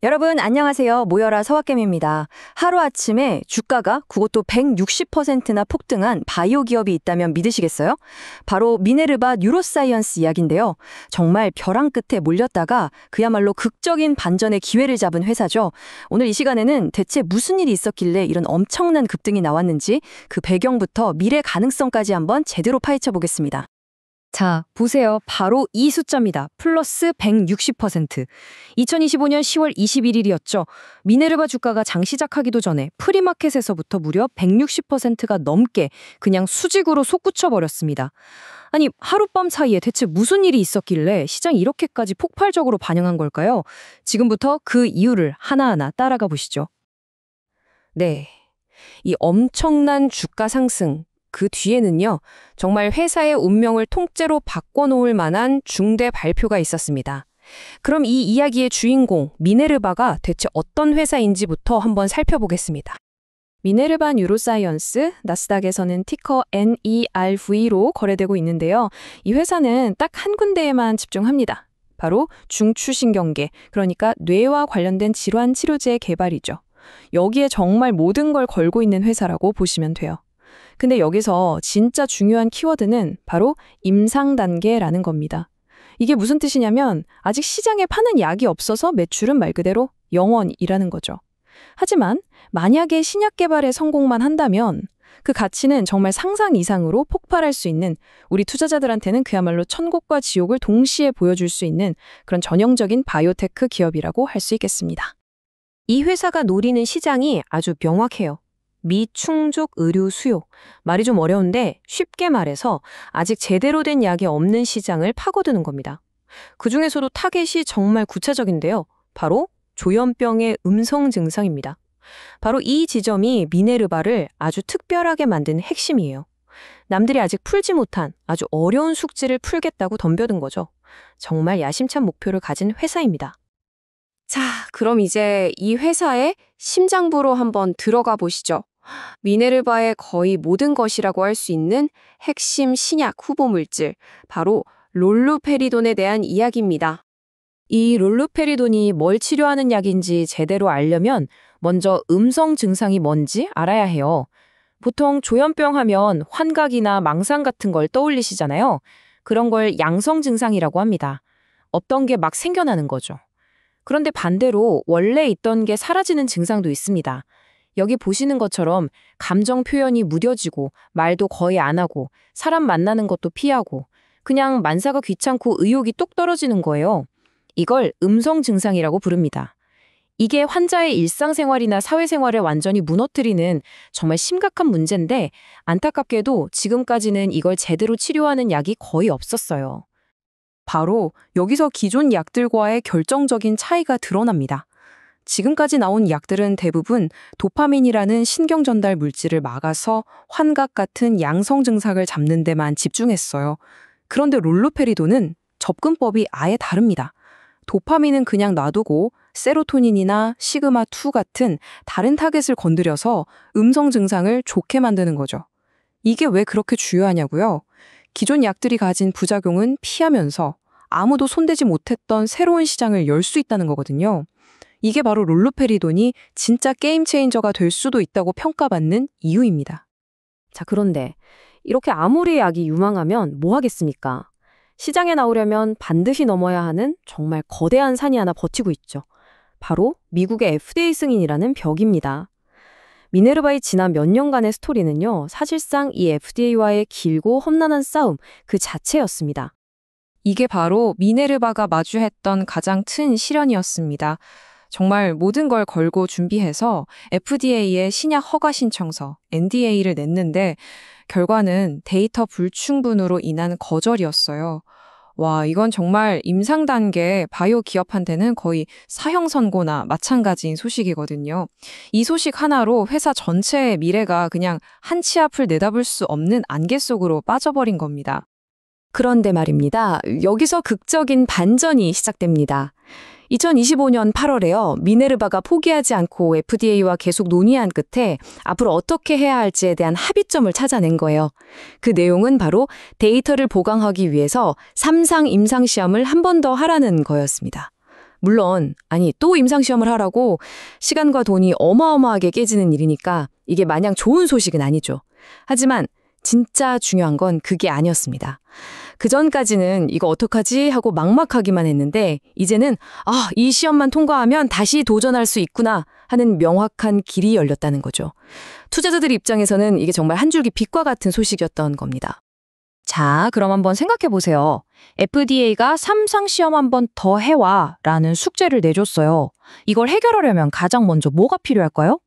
여러분 안녕하세요. 모여라 서학겜입니다. 하루아침에 주가가 그것도 160%나 폭등한 바이오 기업이 있다면 믿으시겠어요? 바로 미네르바 뉴로사이언스 이야기인데요. 정말 벼랑 끝에 몰렸다가 그야말로 극적인 반전의 기회를 잡은 회사죠. 오늘 이 시간에는 대체 무슨 일이 있었길래 이런 엄청난 급등이 나왔는지 그 배경부터 미래 가능성까지 한번 제대로 파헤쳐 보겠습니다. 자, 보세요. 바로 이 숫자입니다. 플러스 160%. 2025년 10월 21일이었죠. 미네르바 주가가 장 시작하기도 전에 프리마켓에서부터 무려 160%가 넘게 그냥 수직으로 솟구쳐버렸습니다. 아니, 하룻밤 사이에 대체 무슨 일이 있었길래 시장이 이렇게까지 폭발적으로 반영한 걸까요? 지금부터 그 이유를 하나하나 따라가 보시죠. 네, 이 엄청난 주가 상승. 그 뒤에는요, 정말 회사의 운명을 통째로 바꿔놓을 만한 중대 발표가 있었습니다. 그럼 이 이야기의 주인공, 미네르바가 대체 어떤 회사인지부터 한번 살펴보겠습니다. 미네르바 뉴로사이언스, 나스닥에서는 티커 NERV로 거래되고 있는데요. 이 회사는 딱 한 군데에만 집중합니다. 바로 중추신경계, 그러니까 뇌와 관련된 질환 치료제 개발이죠. 여기에 정말 모든 걸 걸고 있는 회사라고 보시면 돼요. 근데 여기서 진짜 중요한 키워드는 바로 임상 단계라는 겁니다. 이게 무슨 뜻이냐면 아직 시장에 파는 약이 없어서 매출은 말 그대로 영원이라는 거죠. 하지만 만약에 신약 개발에 성공만 한다면 그 가치는 정말 상상 이상으로 폭발할 수 있는, 우리 투자자들한테는 그야말로 천국과 지옥을 동시에 보여줄 수 있는 그런 전형적인 바이오테크 기업이라고 할 수 있겠습니다. 이 회사가 노리는 시장이 아주 명확해요. 미충족 의료 수요. 말이 좀 어려운데 쉽게 말해서 아직 제대로 된 약이 없는 시장을 파고드는 겁니다. 그중에서도 타겟이 정말 구체적인데요. 바로 조현병의 음성 증상입니다. 바로 이 지점이 미네르바를 아주 특별하게 만든 핵심이에요. 남들이 아직 풀지 못한 아주 어려운 숙제를 풀겠다고 덤벼든 거죠. 정말 야심찬 목표를 가진 회사입니다. 자, 그럼 이제 이 회사의 심장부로 한번 들어가 보시죠. 미네르바의 거의 모든 것이라고 할 수 있는 핵심 신약 후보 물질, 바로 롤루페리돈에 대한 이야기입니다. 이 롤루페리돈이 뭘 치료하는 약인지 제대로 알려면 먼저 음성 증상이 뭔지 알아야 해요. 보통 조현병 하면 환각이나 망상 같은 걸 떠올리시잖아요. 그런 걸 양성 증상이라고 합니다. 없던 게 막 생겨나는 거죠. 그런데 반대로 원래 있던 게 사라지는 증상도 있습니다. 여기 보시는 것처럼 감정 표현이 무뎌지고 말도 거의 안 하고 사람 만나는 것도 피하고 그냥 만사가 귀찮고 의욕이 뚝 떨어지는 거예요. 이걸 음성 증상이라고 부릅니다. 이게 환자의 일상생활이나 사회생활을 완전히 무너뜨리는 정말 심각한 문제인데 안타깝게도 지금까지는 이걸 제대로 치료하는 약이 거의 없었어요. 바로 여기서 기존 약들과의 결정적인 차이가 드러납니다. 지금까지 나온 약들은 대부분 도파민이라는 신경전달 물질을 막아서 환각 같은 양성 증상을 잡는 데만 집중했어요. 그런데 롤루페리돈은 접근법이 아예 다릅니다. 도파민은 그냥 놔두고 세로토닌이나 시그마2 같은 다른 타겟을 건드려서 음성 증상을 좋게 만드는 거죠. 이게 왜 그렇게 중요하냐고요? 기존 약들이 가진 부작용은 피하면서 아무도 손대지 못했던 새로운 시장을 열 수 있다는 거거든요. 이게 바로 롤루페리돈이 진짜 게임 체인저가 될 수도 있다고 평가받는 이유입니다. 자, 그런데 이렇게 아무리 약이 유망하면 뭐 하겠습니까? 시장에 나오려면 반드시 넘어야 하는 정말 거대한 산이 하나 버티고 있죠. 바로 미국의 FDA 승인이라는 벽입니다. 미네르바의 지난 몇 년간의 스토리는요, 사실상 이 FDA와의 길고 험난한 싸움 그 자체였습니다. 이게 바로 미네르바가 마주했던 가장 큰 시련이었습니다. 정말 모든 걸 걸고 준비해서 FDA에 신약 허가 신청서, NDA를 냈는데 결과는 데이터 불충분으로 인한 거절이었어요. 와, 이건 정말 임상 단계 바이오 기업한테는 거의 사형 선고나 마찬가지인 소식이거든요. 이 소식 하나로 회사 전체의 미래가 그냥 한 치 앞을 내다볼 수 없는 안개 속으로 빠져버린 겁니다. 그런데 말입니다. 여기서 극적인 반전이 시작됩니다. 2025년 8월에요. 미네르바가 포기하지 않고 FDA와 계속 논의한 끝에 앞으로 어떻게 해야 할지에 대한 합의점을 찾아낸 거예요. 그 내용은 바로 데이터를 보강하기 위해서 3상 임상시험을 한 번 더 하라는 거였습니다. 물론, 또 임상시험을 하라고 시간과 돈이 어마어마하게 깨지는 일이니까 이게 마냥 좋은 소식은 아니죠. 하지만 진짜 중요한 건 그게 아니었습니다. 그전까지는 이거 어떡하지 하고 막막하기만 했는데 이제는 이 시험만 통과하면 다시 도전할 수 있구나 하는 명확한 길이 열렸다는 거죠. 투자자들 입장에서는 이게 정말 한 줄기 빛과 같은 소식이었던 겁니다. 자, 그럼 한번 생각해 보세요. FDA가 삼상시험 한 번 더 해와 라는 숙제를 내줬어요. 이걸 해결하려면 가장 먼저 뭐가 필요할까요?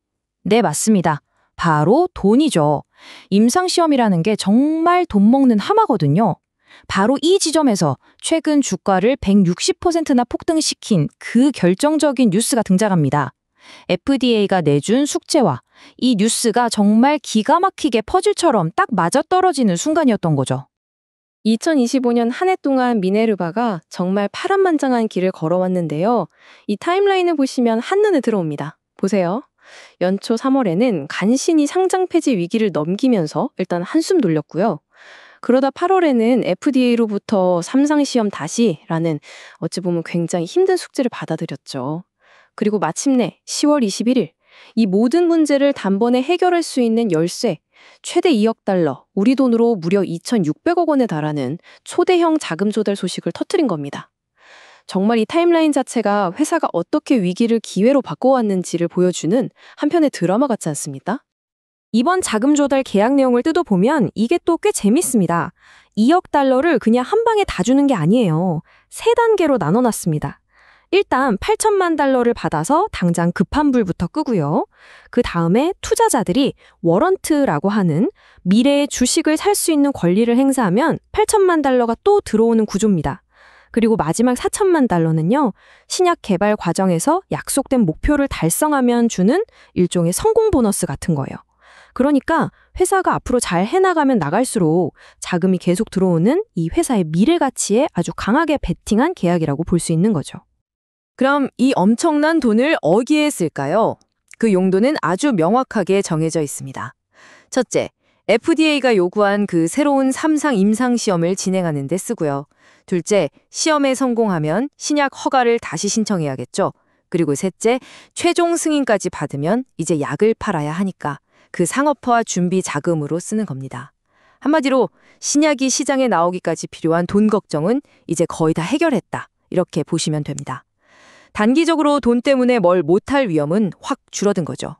네, 맞습니다. 바로 돈이죠. 임상시험이라는 게 정말 돈 먹는 하마거든요. 바로 이 지점에서 최근 주가를 160%나 폭등시킨 그 결정적인 뉴스가 등장합니다. FDA가 내준 숙제와 이 뉴스가 정말 기가 막히게 퍼즐처럼 딱 맞아떨어지는 순간이었던 거죠. 2025년 한 해 동안 미네르바가 정말 파란만장한 길을 걸어왔는데요. 이 타임라인을 보시면 한눈에 들어옵니다. 보세요. 연초 3월에는 간신히 상장 폐지 위기를 넘기면서 일단 한숨 돌렸고요. 그러다 8월에는 FDA로부터 삼상시험 다시라는 어찌 보면 굉장히 힘든 숙제를 받아들였죠. 그리고 마침내 10월 21일 이 모든 문제를 단번에 해결할 수 있는 열쇠, 최대 2억 달러, 우리 돈으로 무려 2,600억 원에 달하는 초대형 자금 조달 소식을 터뜨린 겁니다. 정말 이 타임라인 자체가 회사가 어떻게 위기를 기회로 바꿔왔는지를 보여주는 한편의 드라마 같지 않습니까? 이번 자금 조달 계약 내용을 뜯어보면 이게 또 꽤 재밌습니다. 2억 달러를 그냥 한 방에 다 주는 게 아니에요. 3단계로 나눠놨습니다. 일단 8천만 달러를 받아서 당장 급한 불부터 끄고요. 그 다음에 투자자들이 워런트라고 하는 미래의 주식을 살 수 있는 권리를 행사하면 8천만 달러가 또 들어오는 구조입니다. 그리고 마지막 4천만 달러는요. 신약 개발 과정에서 약속된 목표를 달성하면 주는 일종의 성공 보너스 같은 거예요. 그러니까 회사가 앞으로 잘 해나가면 나갈수록 자금이 계속 들어오는 이 회사의 미래 가치에 아주 강하게 베팅한 계약이라고 볼 수 있는 거죠. 그럼 이 엄청난 돈을 어디에 쓸까요? 그 용도는 아주 명확하게 정해져 있습니다. 첫째, FDA가 요구한 그 새로운 삼상 임상시험을 진행하는 데 쓰고요. 둘째, 시험에 성공하면 신약 허가를 다시 신청해야겠죠. 그리고 셋째, 최종 승인까지 받으면 이제 약을 팔아야 하니까 그 상업화 준비 자금으로 쓰는 겁니다. 한마디로 신약이 시장에 나오기까지 필요한 돈 걱정은 이제 거의 다 해결했다. 이렇게 보시면 됩니다. 단기적으로 돈 때문에 뭘 못할 위험은 확 줄어든 거죠.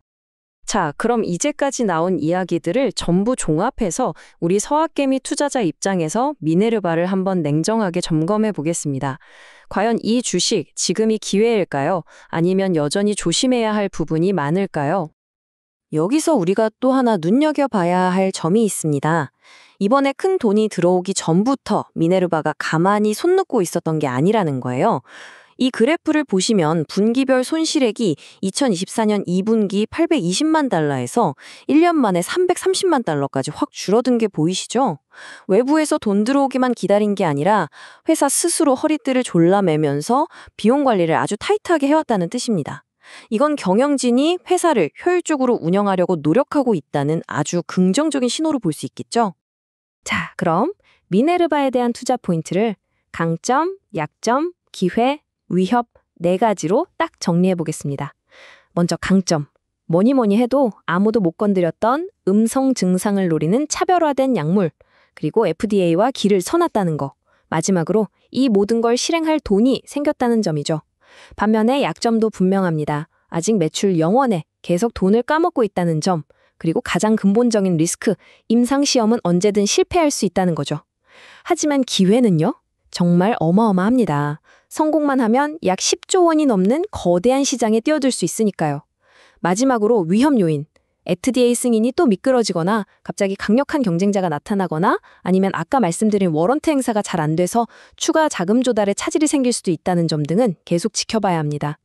자, 그럼 이제까지 나온 이야기들을 전부 종합해서 우리 서학개미 투자자 입장에서 미네르바를 한번 냉정하게 점검해 보겠습니다. 과연 이 주식 지금이 기회일까요? 아니면 여전히 조심해야 할 부분이 많을까요? 여기서 우리가 또 하나 눈여겨봐야 할 점이 있습니다. 이번에 큰 돈이 들어오기 전부터 미네르바가 가만히 손 놓고 있었던 게 아니라는 거예요. 이 그래프를 보시면 분기별 손실액이 2024년 2분기 820만 달러에서 1년 만에 330만 달러까지 확 줄어든 게 보이시죠? 외부에서 돈 들어오기만 기다린 게 아니라 회사 스스로 허리띠를 졸라매면서 비용 관리를 아주 타이트하게 해왔다는 뜻입니다. 이건 경영진이 회사를 효율적으로 운영하려고 노력하고 있다는 아주 긍정적인 신호로 볼 수 있겠죠? 자, 그럼 미네르바에 대한 투자 포인트를 강점, 약점, 기회, 위협 4가지로 딱 정리해 보겠습니다. 먼저 강점. 뭐니 해도 아무도 못 건드렸던 음성 증상을 노리는 차별화된 약물, 그리고 FDA와 길을 서놨다는 거. 마지막으로 이 모든 걸 실행할 돈이 생겼다는 점이죠. 반면에 약점도 분명합니다. 아직 매출 0원에 계속 돈을 까먹고 있다는 점, 그리고 가장 근본적인 리스크, 임상시험은 언제든 실패할 수 있다는 거죠. 하지만 기회는요? 정말 어마어마합니다. 성공만 하면 약 10조 원이 넘는 거대한 시장에 뛰어들 수 있으니까요. 마지막으로 위험 요인. FDA 승인이 또 미끄러지거나 갑자기 강력한 경쟁자가 나타나거나 아니면 아까 말씀드린 워런트 행사가 잘 안 돼서 추가 자금 조달에 차질이 생길 수도 있다는 점 등은 계속 지켜봐야 합니다.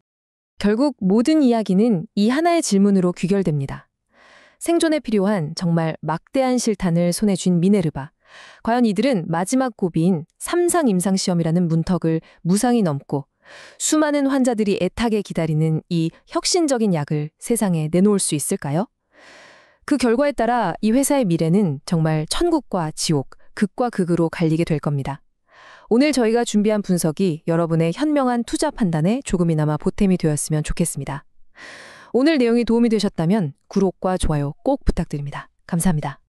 결국 모든 이야기는 이 하나의 질문으로 귀결됩니다. 생존에 필요한 정말 막대한 실탄을 손에 쥔 미네르바. 과연 이들은 마지막 고비인 삼상 임상시험이라는 문턱을 무상히 넘고 수많은 환자들이 애타게 기다리는 이 혁신적인 약을 세상에 내놓을 수 있을까요? 그 결과에 따라 이 회사의 미래는 정말 천국과 지옥, 극과 극으로 갈리게 될 겁니다. 오늘 저희가 준비한 분석이 여러분의 현명한 투자 판단에 조금이나마 보탬이 되었으면 좋겠습니다. 오늘 내용이 도움이 되셨다면 구독과 좋아요 꼭 부탁드립니다. 감사합니다.